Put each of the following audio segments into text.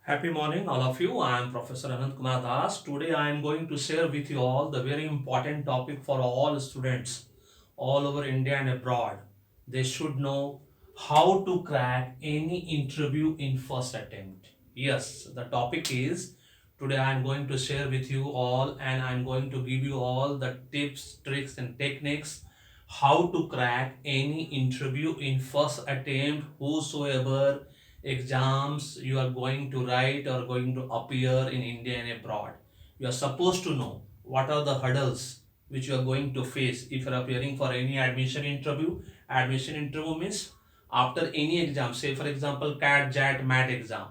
Happy morning, all of you. I am Professor Anand Kumar Das. Today I am going to share with you all the very important topic for all students all over India and abroad. They should know how to crack any interview in first attempt. Yes, the topic is today I am going to share with you all and I am going to give you all the tips, tricks and techniques how to crack any interview in first attempt whosoever exams you are going to write or going to appear in India and abroad. You are supposed to know what are the hurdles which you are going to face if you are appearing for any admission interview. Admission interview means after any exam, say for example CAT, JAT, MAT exam.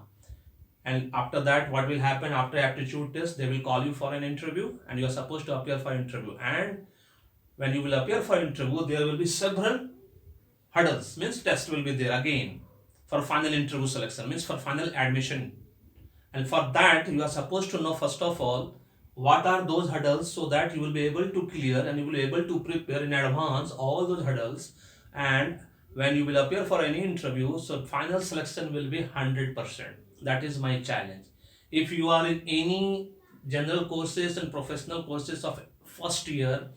And after that, what will happen after aptitude test? They will call you for an interview and you are supposed to appear for interview. And when you will appear for interview, there will be several hurdles, means test will be there again for final interview selection, means for final admission. And for that you are supposed to know first of all what are those hurdles, so that you will be able to clear and you will be able to prepare in advance all those hurdles. And when you will appear for any interview, so final selection will be 100%. That is my challenge. If you are in any general courses and professional courses of first year,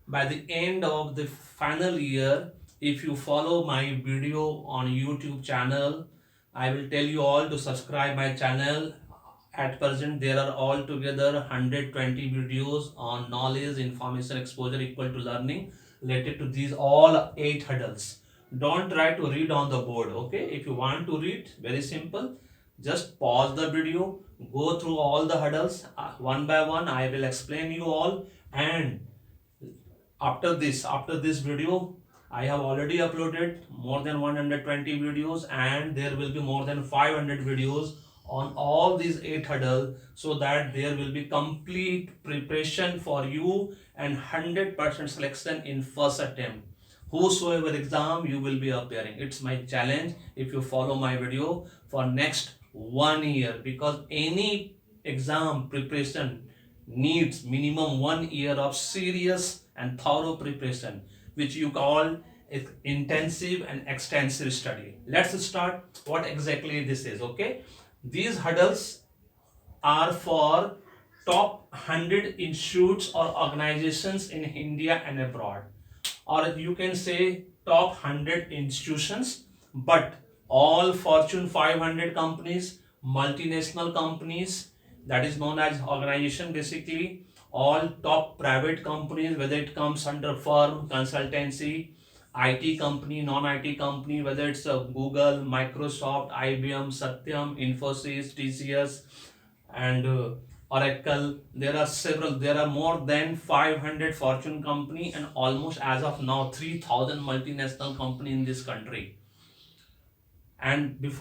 by the end of the final year, if you follow my video on YouTube channel, I will tell you all to subscribe my channel. At present there are altogether 120 videos on knowledge, information, exposure equal to learning related to these all 8 hurdles. Don't try to read on the board, okay? If you want to read, very simple, just pause the video, go through all the hurdles one by one. I will explain you all. And after this video, I have already uploaded more than 120 videos and there will be more than 500 videos on all these 8 hurdles, so that there will be complete preparation for you and 100% selection in first attempt whosoever exam you will be appearing. It's my challenge if you follow my video for next 1 year, because any exam preparation needs minimum 1 year of serious and thorough preparation, which you call intensive and extensive study. Let's start what exactly this is. Okay, these hurdles are for top 100 institutes or organizations in India and abroad, or you can say top 100 institutions, but all Fortune 500 companies, multinational companies, that is known as organization basically, all top private companies, whether it comes under firm, consultancy, IT company, non-IT company, whether it's a Google, Microsoft, IBM, Satyam, Infosys, TCS, and Oracle. There are several. There are more than 500 Fortune company and almost as of now 3,000 multinational company in this country. And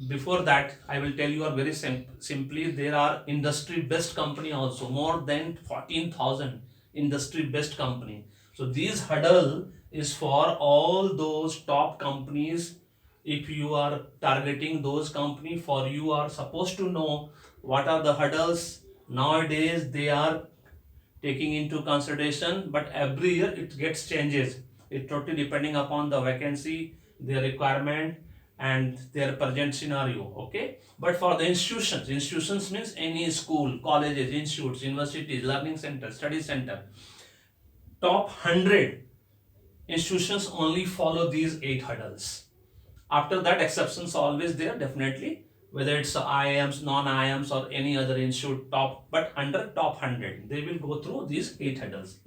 before that, I will tell you a very simply, there are industry best company also, more than 14,000 industry best company. So this hurdle is for all those top companies. If you are targeting those company, for you are supposed to know what are the hurdles. Nowadays they are taking into consideration, but every year it gets changes. It totally depending upon the vacancy, their requirement and their present scenario. Okay, but for the institutions means any school, colleges, institutes, universities, learning center, study center, top 100 institutions only follow these 8 hurdles. After that, exceptions are always there, definitely, whether it's IIMs, non-IIMs or any other institute top, but under top 100 they will go through these 8 hurdles.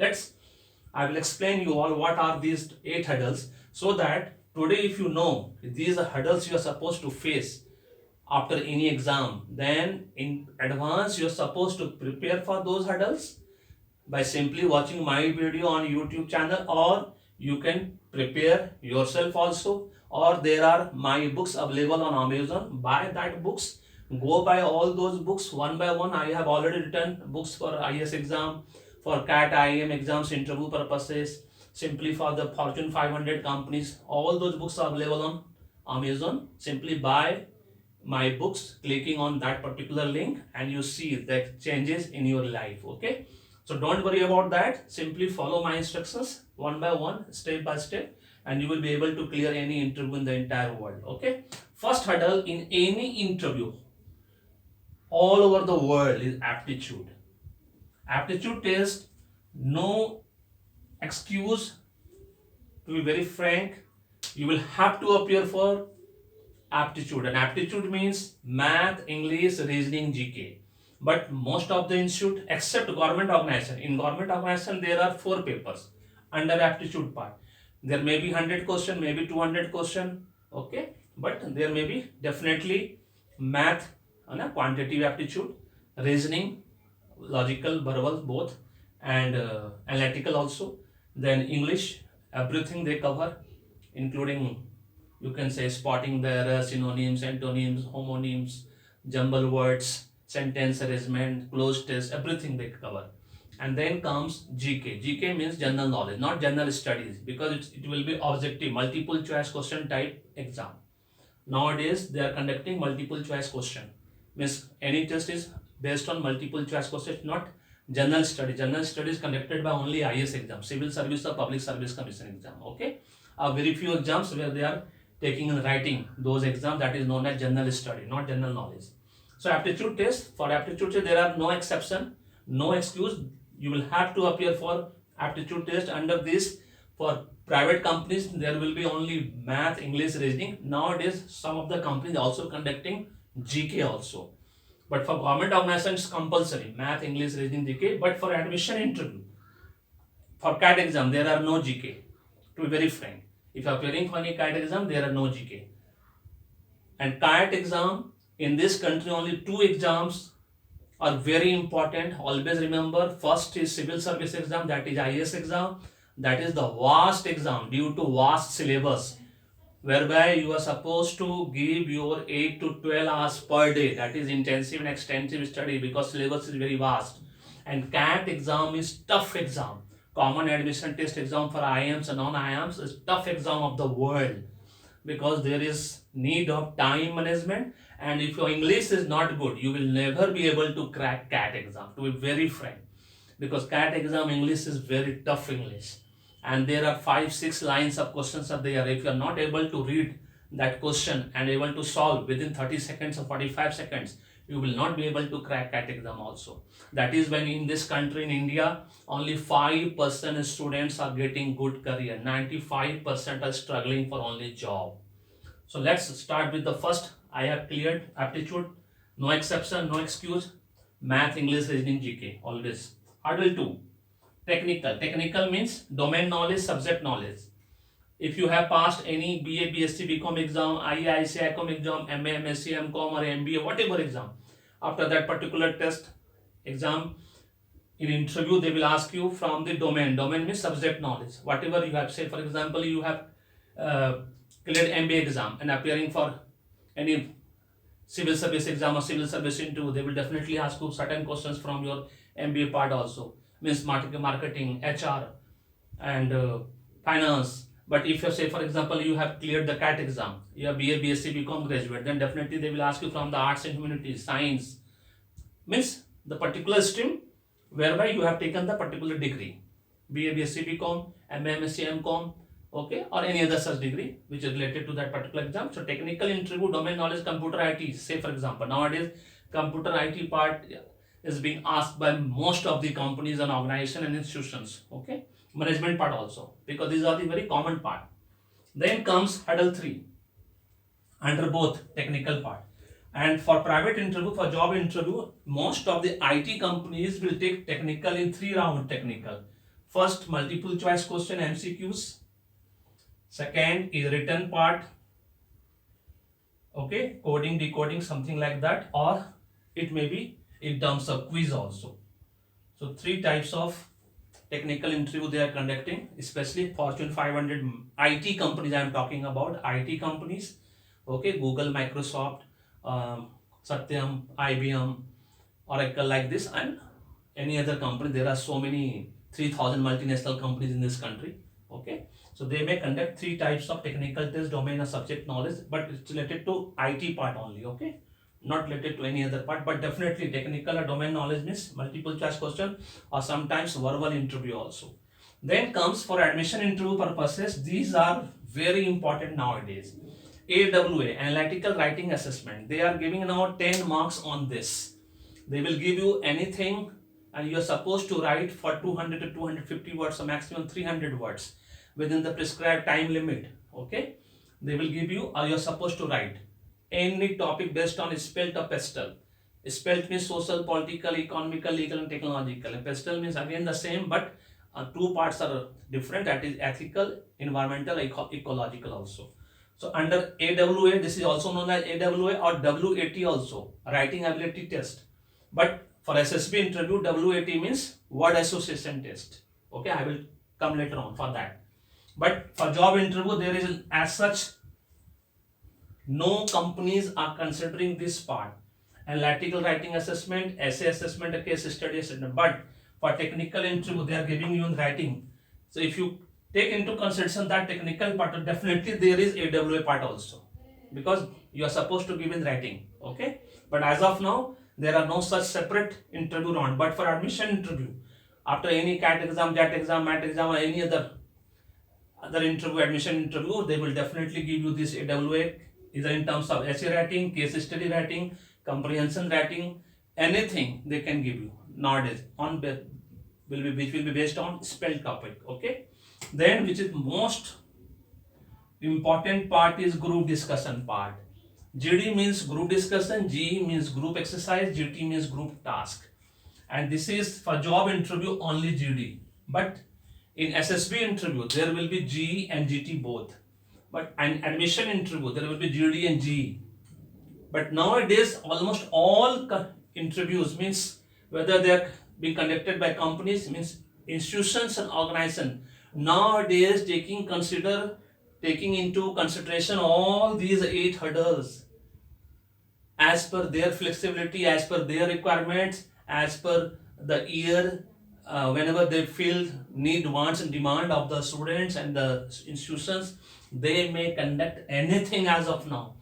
I will explain you all what are these 8 hurdles, so that today if you know these are hurdles you are supposed to face after any exam, then in advance you are supposed to prepare for those hurdles by simply watching my video on YouTube channel, or you can prepare yourself also, or there are my books available on Amazon. Buy that books, go buy all those books one by one. I have already written books for IS exam, for CAT, IIM exams, interview purposes, simply for the Fortune 500 companies. All those books are available on Amazon. Simply buy my books clicking on that particular link and you see the changes in your life. Okay, so don't worry about that, simply follow my instructions one by one, step by step, and you will be able to clear any interview in the entire world. Okay, first hurdle in any interview, all over the world is aptitude. Aptitude test, no excuse. To be very frank, you will have to appear for aptitude, and aptitude means math, English, reasoning, GK. But most of the institute, except government organization, in government organization there are 4 papers under aptitude part. There may be 100 question, maybe 200 question, okay, but there may be definitely math, quantitative aptitude, reasoning, logical, verbal both, and analytical also. Then English, everything they cover, including, you can say, spotting the errors, synonyms, antonyms, homonyms, jumble words, sentence arrangement, closed test, everything they cover. And then comes GK. GK means general knowledge, not general studies, because it will be objective, multiple choice question type exam. Nowadays they are conducting multiple choice question, means any test is based on multiple choice question, not general study. General study is conducted by only IS exam, civil service or public service commission exam, okay. Very few exams where they are taking and writing those exams, that is known as general study, not general knowledge. So aptitude test, for aptitude test there are no exception, no excuse. You will have to appear for aptitude test under this. For private companies there will be only math, English, reasoning. Nowadays some of the companies also conducting GK also, but for government organizations compulsory math, English, reasoning, GK. But for admission interview, for CAT exam there are no GK. To be very frank, if you are appearing for any CAT exam there are no GK. And CAT exam, in this country only 2 exams are very important. Always remember, first is civil service exam, that is IS exam. That is the vast exam due to vast syllabus, whereby you are supposed to give your 8 to 12 hours per day. That is intensive and extensive study, because syllabus is very vast. And CAT exam is tough exam. Common admission test exam for IIMs and non-IIMs is tough exam of the world, because there is need of time management, and if your English is not good you will never be able to crack CAT exam, to be very frank, because CAT exam English is very tough English, and there are 5-6 lines of questions are there. If you are not able to read that question and able to solve within 30 seconds or 45 seconds, you will not be able to crack CAT exam also. That is when in this country, in India, only 5% students are getting good career, 95% are struggling for only job. So let's start with the first. I have cleared aptitude, no exception, no excuse, math, English, reasoning, GK, always. Huddle 2, technical. Technical means domain knowledge, subject knowledge. If you have passed any BA, BSc, BCom exam, IIM exam, MA, MSc, MCom or MBA, whatever exam, after that particular test exam, in interview they will ask you from the domain. Domain means subject knowledge. Whatever you have said, for example, you have cleared MBA exam and appearing for any civil service exam or civil service interview, they will definitely ask you certain questions from your MBA part also, means marketing, HR, and finance. But if you say, for example, you have cleared the CAT exam, you are BA, BSc, BCom graduate, then definitely they will ask you from the arts and humanities, science, means the particular stream whereby you have taken the particular degree, BA, BSc, BCom, MA, MSc, MCom, okay, or any other such degree which is related to that particular exam. So technical interview, domain knowledge, computer IT. Say for example, nowadays computer IT part is being asked by most of the companies and organizations and institutions, okay, management part also, because these are the very common part. Then comes Huddle 3 under both technical part. And for private interview, for job interview, most of the IT companies will take technical in 3 round technical. First, multiple choice question, MCQs. Second is written part, okay, coding, decoding, something like that, or it may be in terms of quiz also. So 3 types of technical interview they are conducting, especially Fortune 500 IT companies. I am talking about IT companies, okay, Google, Microsoft, Satyam, IBM, Oracle, like this, and any other company. There are so many 3,000 multinational companies in this country, okay. So they may conduct 3 types of technical test, domain or subject knowledge, but it's related to IT part only, okay, not related to any other part. But definitely technical or domain knowledge means multiple choice question or sometimes verbal interview also. Then comes for admission interview purposes, these are very important nowadays. AWA, analytical writing assessment, they are giving now 10 marks on this. They will give you anything and you are supposed to write for 200 to 250 words or maximum 300 words within the prescribed time limit. Okay, they will give you or you are supposed to write any topic based on spelt or pestle. Spelt means social, political, economical, legal and technological. And pestle means again the same, but two parts are different, that is ethical, environmental, ecological also. So under AWA, this is also known as AWA or WAT also, writing ability test. But for SSB interview, WAT means word association test. Okay, I will come later on for that. But for job interview, there is as such no companies are considering this part. Analytical writing assessment, essay assessment, a case study assessment. But for technical interview, they are giving you in writing. So if you take into consideration that technical part, definitely there is AWA part also, because you are supposed to give in writing. Okay, but as of now, there are no such separate interview round. But for admission interview, after any CAT exam, JAT exam, MAT exam, or any other interview, admission interview, they will definitely give you this AWA, either in terms of essay writing, case study writing, comprehension writing, anything they can give you nowadays on which will be based on spelled topic. Okay, then which is most important part is group discussion part. GD means group discussion, GE means group exercise, GT means group task, and this is for job interview only GD. But in SSB interview there will be GE and GT both, but an admission interview there will be GD and GE. But nowadays almost all interviews, means whether they are being conducted by companies, means institutions and organizations, nowadays taking into consideration all these 8 hurdles as per their flexibility, as per their requirements, as per the year, whenever they feel need, wants and demand of the students and the institutions, they may conduct anything as of now.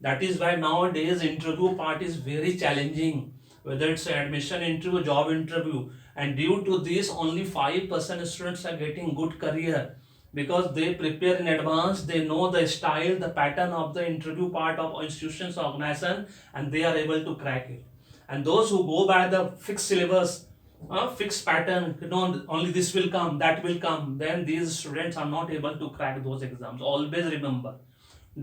That is why nowadays interview part is very challenging, whether it's an admission interview, job interview, and due to this only 5% students are getting good career, because they prepare in advance, they know the style, the pattern of the interview part of institutions, organization, and they are able to crack it. And those who go by the fixed syllabus, fixed pattern, only this will come, that will come, then these students are not able to crack those exams. Always remember,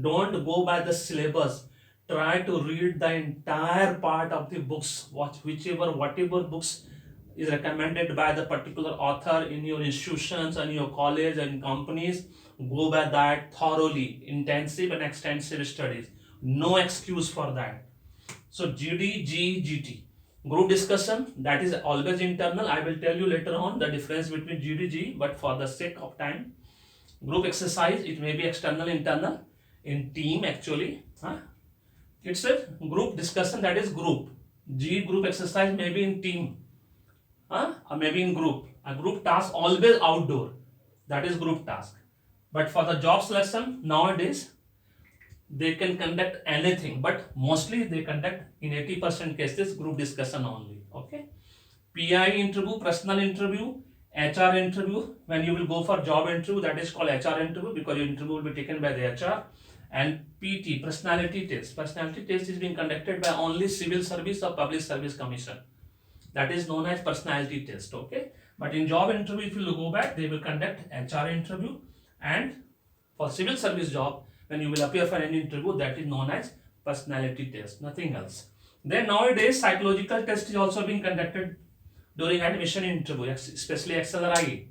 don't go by the syllabus. Try to read the entire part of the books, whatever books is recommended by the particular author in your institutions and your college and companies. Go by that thoroughly, intensive and extensive studies. No excuse for that. So GD, G, GT. Group discussion, that is always internal. I will tell you later on the difference between GD, G, but for the sake of time. Group exercise, it may be external, internal, in team actually. It's a group discussion, that is group. G, group exercise may be in team, or maybe in group. A group task always outdoor, that is group task. But for the job selection nowadays, they can conduct anything, but mostly they conduct in 80% cases group discussion only. Okay, PI interview, personal interview, HR interview. When you will go for job interview, that is called HR interview, because your interview will be taken by the HR. And PT, personality test. Personality test is being conducted by only Civil Service or Public Service Commission. That is known as personality test. Okay, but in job interview, if you go back, they will conduct HR interview, and for civil service job, when you will appear for any interview, that is known as personality test, nothing else. Then nowadays psychological test is also being conducted during admission interview, especially XLRI,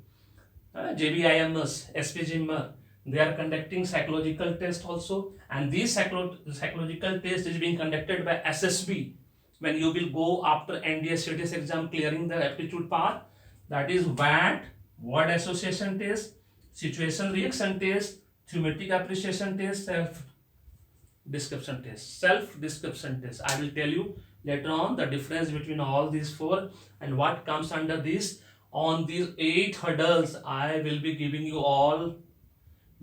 JBIMS, SPGM. They are conducting psychological test also, and this psychological test is being conducted by SSB when you will go after NDA CDS exam clearing the aptitude part. That is VAT, word association test, situation reaction test, thematic appreciation test, self-description test. I will tell you later on the difference between all these 4 and what comes under this. On these 8 hurdles, I will be giving you all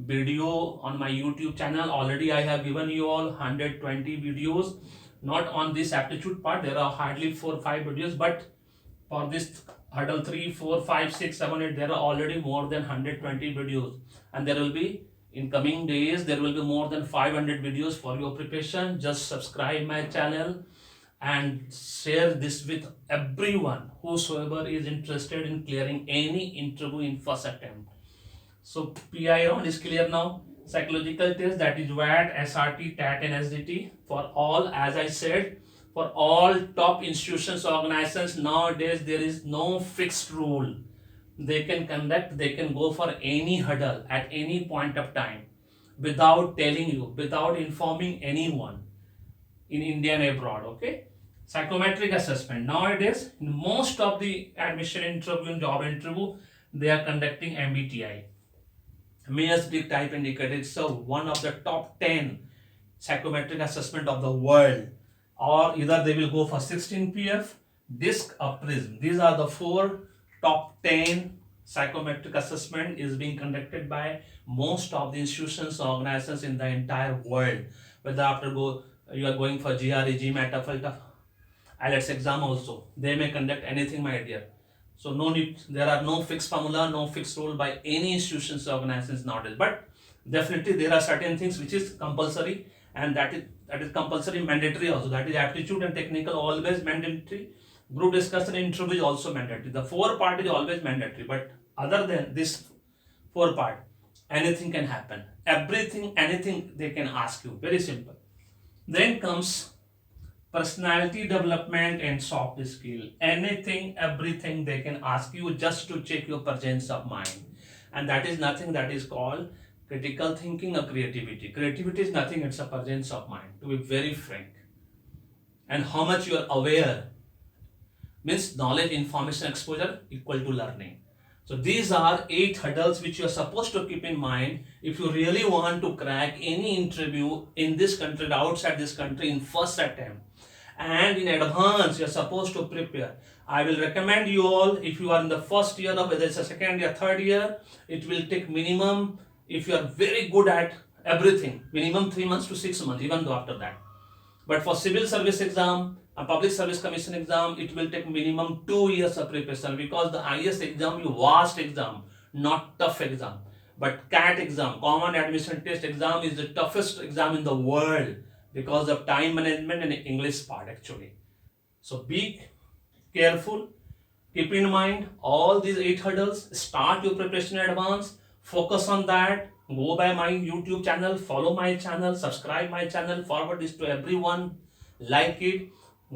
video on my YouTube channel. Already I have given you all 120 videos. Not on this aptitude part, there are hardly 4 or 5 videos, but for this hurdle 3, 4, 5, 6, 7, 8, there are already more than 120 videos, and there will be in coming days there will be more than 500 videos for your preparation. Just subscribe my channel, and share this with everyone whosoever is interested in clearing any interview in first attempt. So PI round is clear now. Psychological test, that is VAT, SRT, TAT and SDT for all. As I said, for all top institutions, organizations, nowadays there is no fixed rule. They can conduct, they can go for any hurdle at any point of time without telling you, without informing anyone in India and abroad. Okay. Psychometric assessment. Nowadays, in most of the admission interview and job interview, they are conducting MBTI. Myers-Briggs Type Indicator. It's one of the top 10 psychometric assessment of the world. Or either they will go for 16 PF, DISC or PRISM. These are the 4 top 10 psychometric assessment is being conducted by most of the institutions, organizations in the entire world. Whether after you are going for GRE, GMAT, TOEFL, IELTS exam also, they may conduct anything, my dear. So no need, there are no fixed formula, no fixed rule by any institutions, organizations nowadays. But definitely there are certain things which is compulsory, and that is compulsory, mandatory also. That is aptitude and technical always mandatory. Group discussion interview is also mandatory. The 4 part is always mandatory. But other than this 4 part, anything can happen. Everything, anything they can ask you. Very simple. Then comes personality development and soft skill. Anything, everything they can ask you just to check your presence of mind. And that is nothing, that is called critical thinking or creativity. Creativity is nothing, it's a presence of mind, to be very frank. And how much you are aware means knowledge, information, exposure equal to learning. So these are 8 hurdles which you are supposed to keep in mind if you really want to crack any interview in this country or outside this country in first attempt. And in advance, you are supposed to prepare. I will recommend you all, if you are in the first year of whether it's a second year, third year, it will take minimum, if you are very good at everything, minimum 3 months to 6 months, even though after that. But for civil service exam, a public service commission exam, it will take minimum 2 years of preparation, because the highest exam is vast exam, not tough exam. But CAT exam, common admission test exam, is the toughest exam in the world because of time management and English part actually. So be careful. Keep in mind all these 8 hurdles. Start your preparation in advance. Focus on that. Go by my YouTube channel, follow my channel, subscribe my channel, forward this to everyone, like it,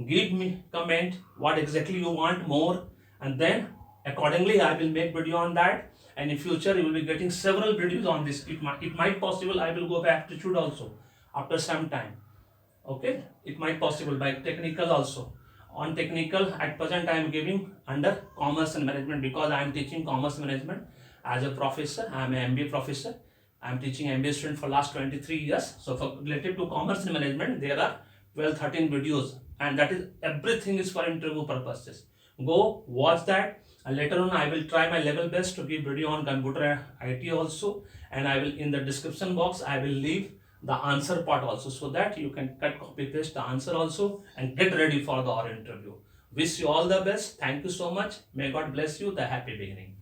give me comment what exactly you want more, and then accordingly I will make video on that. And in future you will be getting several videos on this. It might possible I will go by aptitude also after some time. Okay, it might possible by technical also. On technical at present I am giving under commerce and management, because I am teaching commerce management as a professor. I am an MBA professor. I am teaching MBA student for last 23 years. So for related to commerce and management, there are 12-13 videos, and that is everything is for interview purposes. Go watch that, and later on I will try my level best to give video on computer IT also, and I will in the description box I will leave the answer part also, so that you can cut, copy, paste the answer also and get ready for the interview. Wish you all the best. Thank you so much. May God bless you. The happy beginning.